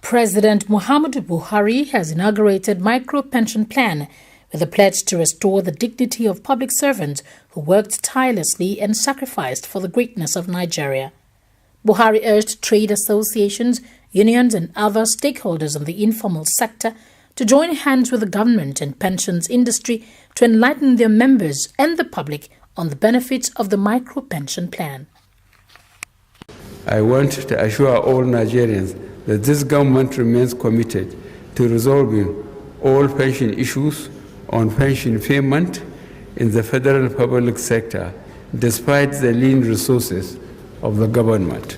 President Muhammadu Buhari has inaugurated micro-pension plan with a pledge to restore the dignity of public servants who worked tirelessly and sacrificed for the greatness of Nigeria. Buhari urged trade associations, unions and other stakeholders in the informal sector to join hands with the government and pensions industry to enlighten their members and the public on the benefits of the micro-pension plan. I want to assure all Nigerians that this government remains committed to resolving all pension issues on pension payment in the federal public sector, despite the lean resources of the government.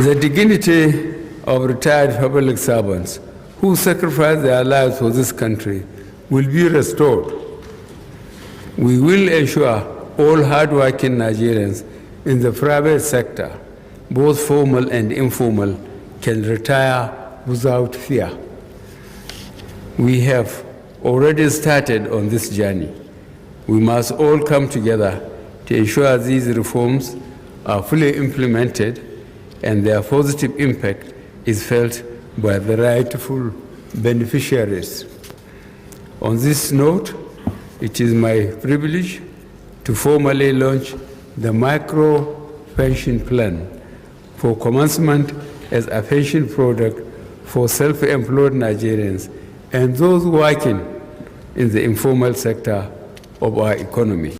The dignity of retired public servants who sacrifice their lives for this country will be restored. We will ensure all hardworking Nigerians in the private sector, both formal and informal, can retire without fear. We have already started on this journey. We must all come together to ensure these reforms are fully implemented and their positive impact is felt by the rightful beneficiaries. On this note, it is my privilege to formally launch the micro-pension plan for commencement as a pension product for self-employed Nigerians and those working in the informal sector of our economy.